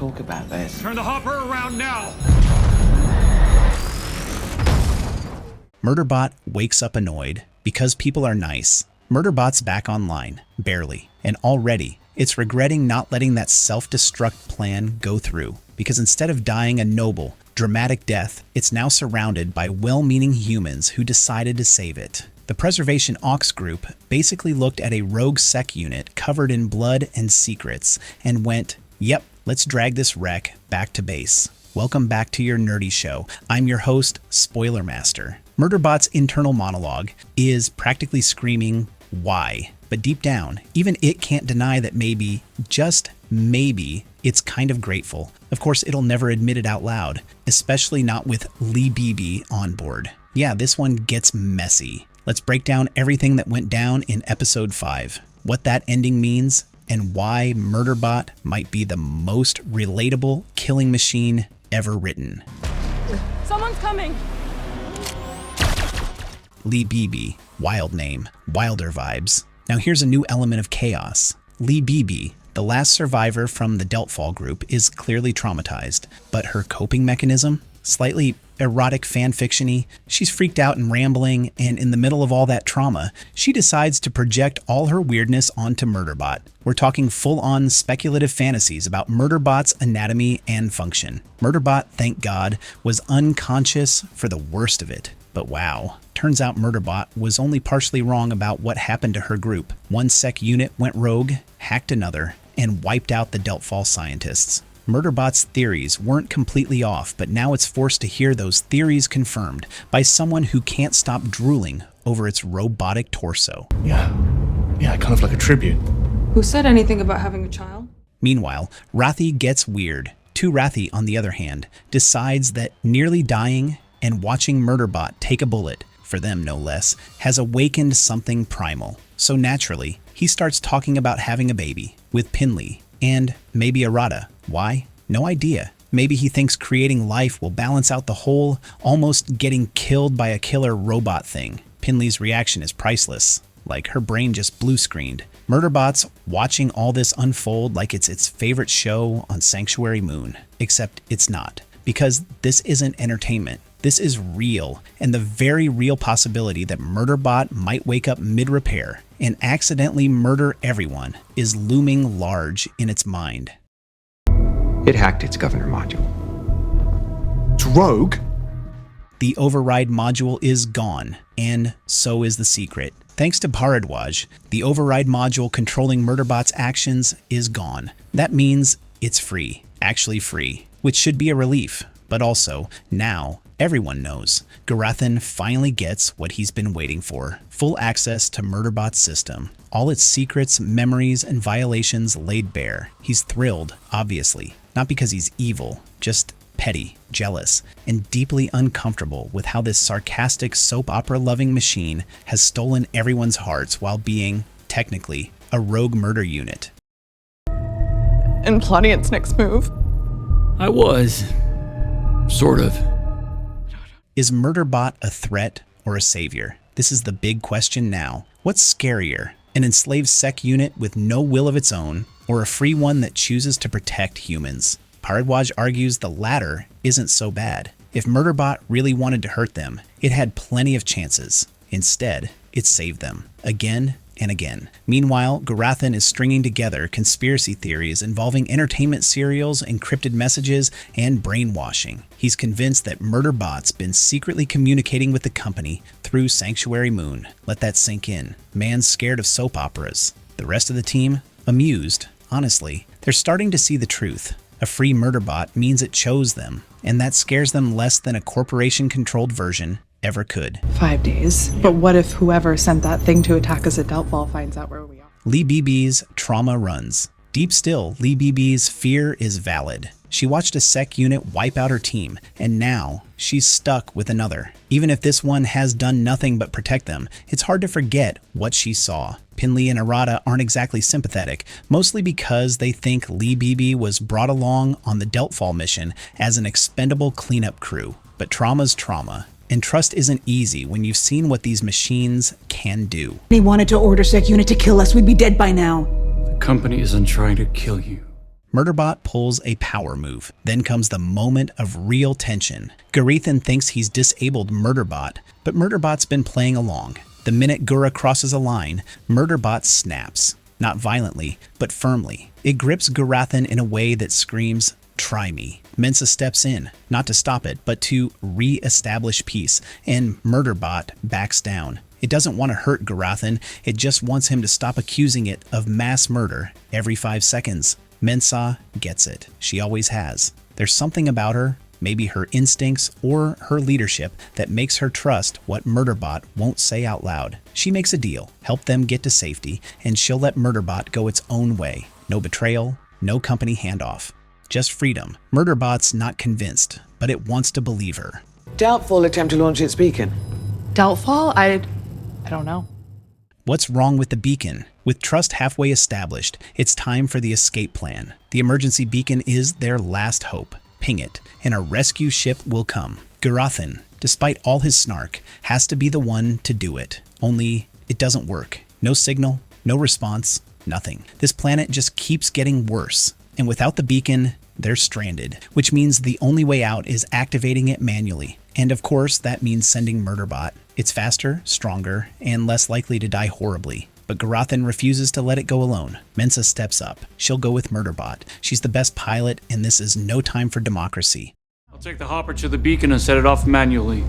talk about this. Turn the hopper around now! Murderbot wakes up annoyed because people are nice. Murderbot's back online, barely, and already it's regretting not letting that self-destruct plan go through, because instead of dying a noble, dramatic death, it's now surrounded by well-meaning humans who decided to save it. The Preservation Aux group basically looked at a rogue sec unit covered in blood and secrets and went, yep, let's drag this wreck back to base. Welcome back to your nerdy show. I'm your host, Spoiler Master. Murderbot's internal monologue is practically screaming, why? But deep down, even it can't deny that maybe, just maybe, it's kind of grateful. Of course, it'll never admit it out loud, especially not with Leebeebee on board. Yeah, this one gets messy. Let's break down everything that went down in episode 5, what that ending means, and why Murderbot might be the most relatable killing machine ever written. Someone's coming! Leebeebee, wild name, wilder vibes. Now here's a new element of chaos. Leebeebee, the last survivor from the DeltFall group, is clearly traumatized, but her coping mechanism? Slightly erotic fanfiction-y. She's freaked out and rambling, and in the middle of all that trauma, she decides to project all her weirdness onto Murderbot. We're talking full-on speculative fantasies about Murderbot's anatomy and function. Murderbot, thank God, was unconscious for the worst of it. But wow, turns out Murderbot was only partially wrong about what happened to her group. One sec unit went rogue, hacked another, and wiped out the DeltFall scientists. Murderbot's theories weren't completely off, but now it's forced to hear those theories confirmed by someone who can't stop drooling over its robotic torso. Yeah, kind of like a tribute. Who said anything about having a child? Meanwhile, Rathi gets weird. Rathi, on the other hand, decides that nearly dying and watching Murderbot take a bullet, for them no less, has awakened something primal. So naturally, he starts talking about having a baby with Pinley and maybe Arata. Why? No idea. Maybe he thinks creating life will balance out the whole almost getting killed by a killer robot thing. Pinley's reaction is priceless, like her brain just blue-screened. Murderbot's watching all this unfold like it's its favorite show on Sanctuary Moon. Except it's not, because this isn't entertainment. This is real, and the very real possibility that Murderbot might wake up mid-repair and accidentally murder everyone is looming large in its mind. It hacked its governor module. It's rogue? The override module is gone, and so is the secret. Thanks to Muredrbot, the override module controlling Murderbot's actions is gone. That means it's free, actually free, which should be a relief. But also, now, everyone knows. Gurathin finally gets what he's been waiting for. Full access to Murderbot's system. All its secrets, memories, and violations laid bare. He's thrilled, obviously. Not because he's evil, just petty, jealous, and deeply uncomfortable with how this sarcastic soap opera-loving machine has stolen everyone's hearts while being, technically, a rogue murder unit. And plotting its next move? I was. Sort of. Is Murderbot a threat or a savior? This is the big question now. What's scarier? An enslaved sec unit with no will of its own, or a free one that chooses to protect humans? Muredrbot argues the latter isn't so bad. If Murderbot really wanted to hurt them, it had plenty of chances. Instead, it saved them. Again and again. Meanwhile, Gurathin is stringing together conspiracy theories involving entertainment serials, encrypted messages, and brainwashing. He's convinced that Murderbot's been secretly communicating with the company through Sanctuary Moon. Let that sink in. Man's scared of soap operas. The rest of the team? Amused. Honestly, they're starting to see the truth. A free Murderbot means it chose them, and that scares them less than a corporation-controlled version ever could. 5 days. But what if whoever sent that thing to attack us at DeltFall finds out where we are? Leebeebee's trauma runs. Deep still, Leebeebee's fear is valid. She watched a sec unit wipe out her team, and now she's stuck with another. Even if this one has done nothing but protect them, it's hard to forget what she saw. Pinley and Arata aren't exactly sympathetic, mostly because they think Leebeebee was brought along on the DeltFall mission as an expendable cleanup crew. But trauma's trauma. And trust isn't easy when you've seen what these machines can do. He wanted to order Sec Unit to kill us, we'd be dead by now. The company isn't trying to kill you. Murderbot pulls a power move. Then comes the moment of real tension. Gurathin thinks he's disabled Murderbot, but Murderbot's been playing along. The minute Gura crosses a line, Murderbot snaps. Not violently, but firmly. It grips Gurathin in a way that screams, "Try me." Mensa steps in, not to stop it, but to re-establish peace, and Murderbot backs down. It doesn't want to hurt Gurathin, it just wants him to stop accusing it of mass murder every 5 seconds. Mensa gets it. She always has. There's something about her, maybe her instincts or her leadership, that makes her trust what Murderbot won't say out loud. She makes a deal, help them get to safety, and she'll let Murderbot go its own way. No betrayal, no company handoff. Just freedom. Murderbot's not convinced, but it wants to believe her. DeltFall attempt to launch its beacon. DeltFall? I don't know. What's wrong with the beacon? With trust halfway established, it's time for the escape plan. The emergency beacon is their last hope. Ping it, and a rescue ship will come. Gurathin, despite all his snark, has to be the one to do it. Only, it doesn't work. No signal, no response, nothing. This planet just keeps getting worse. And without the beacon, they're stranded, which means the only way out is activating it manually. And of course, that means sending Murderbot. It's faster, stronger, and less likely to die horribly. But Gurathin refuses to let it go alone. Mensa steps up. She'll go with Murderbot. She's the best pilot, and this is no time for democracy. I'll take the hopper to the beacon and set it off manually.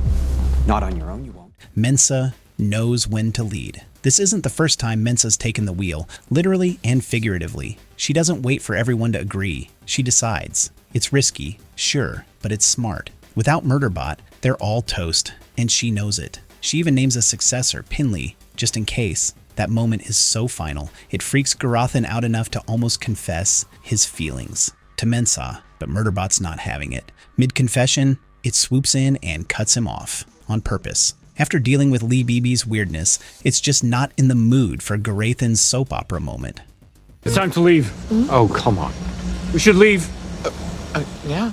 Not on your own, you won't. Mensa knows when to lead. This isn't the first time Mensa's taken the wheel, literally and figuratively. She doesn't wait for everyone to agree. She decides. It's risky, sure, but it's smart. Without Murderbot, they're all toast, and she knows it. She even names a successor, Pinley, just in case. That moment is so final, it freaks Gurathin out enough to almost confess his feelings to Mensa, but Murderbot's not having it. Mid-confession, it swoops in and cuts him off, on purpose. After dealing with Leebeebee's weirdness, it's just not in the mood for Gurathin's soap opera moment. It's time to leave. Oh, come on. We should leave. Yeah.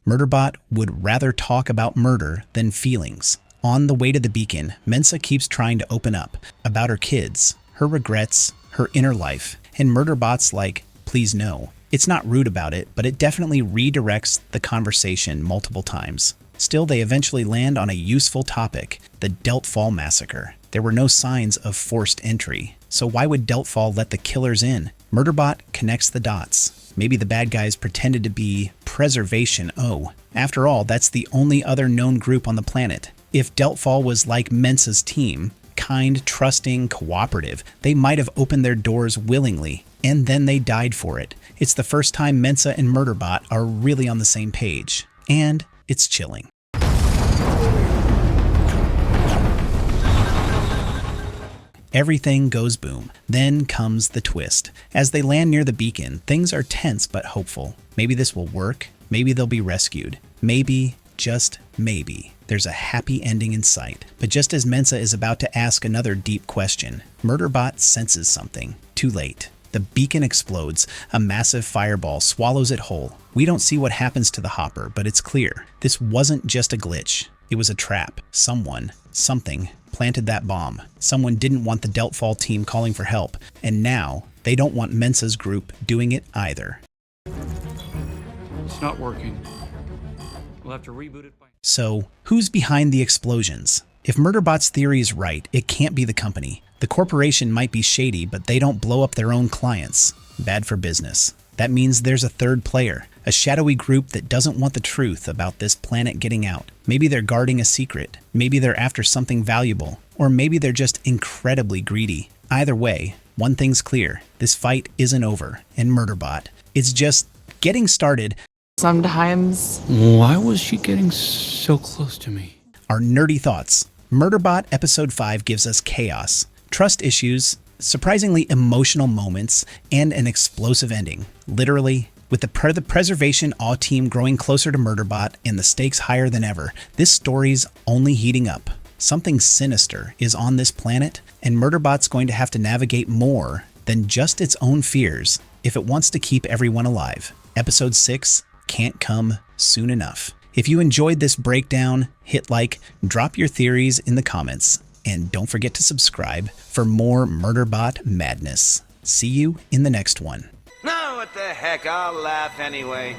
Murderbot would rather talk about murder than feelings. On the way to the beacon, Mensa keeps trying to open up about her kids, her regrets, her inner life, and Murderbot's like, please no. It's not rude about it, but it definitely redirects the conversation multiple times. Still, they eventually land on a useful topic, the DeltFall massacre. There were no signs of forced entry, so why would DeltFall let the killers in? Murderbot connects the dots. Maybe the bad guys pretended to be Preservation O. After all, that's the only other known group on the planet. If DeltFall was like Mensa's team, kind, trusting, cooperative, they might have opened their doors willingly, and then they died for it. It's the first time Mensa and Murderbot are really on the same page, and it's chilling. Everything goes boom. Then comes the twist. As they land near the beacon, things are tense but hopeful. Maybe this will work. Maybe they'll be rescued. Maybe, just maybe, there's a happy ending in sight. But just as Mensa is about to ask another deep question, Murderbot senses something. Too late. The beacon explodes. A massive fireball swallows it whole. We don't see what happens to the hopper, but it's clear. This wasn't just a glitch. It was a trap. Someone, something, planted that bomb. Someone didn't want the DeltFall team calling for help, and now they don't want Mensa's group doing it either. It's not working. We'll have to reboot it by... So, who's behind the explosions? If Murderbot's theory is right, it can't be the company. The corporation might be shady, but they don't blow up their own clients. Bad for business. That means there's a third player, a shadowy group that doesn't want the truth about this planet getting out. Maybe they're guarding a secret. Maybe they're after something valuable. Or maybe they're just incredibly greedy. Either way, one thing's clear. This fight isn't over, and Murderbot, it's just getting started. Sometimes. Why was she getting so close to me? Our nerdy thoughts. Murderbot Episode 5 gives us chaos, trust issues, surprisingly emotional moments, and an explosive ending. Literally, with the Preservation Awe team growing closer to Murderbot and the stakes higher than ever, this story's only heating up. Something sinister is on this planet, and Murderbot's going to have to navigate more than just its own fears if it wants to keep everyone alive. Episode 6 can't come soon enough. If you enjoyed this breakdown, hit like, drop your theories in the comments, and don't forget to subscribe for more Murderbot madness. See you in the next one. Oh, what the heck, I'll laugh anyway.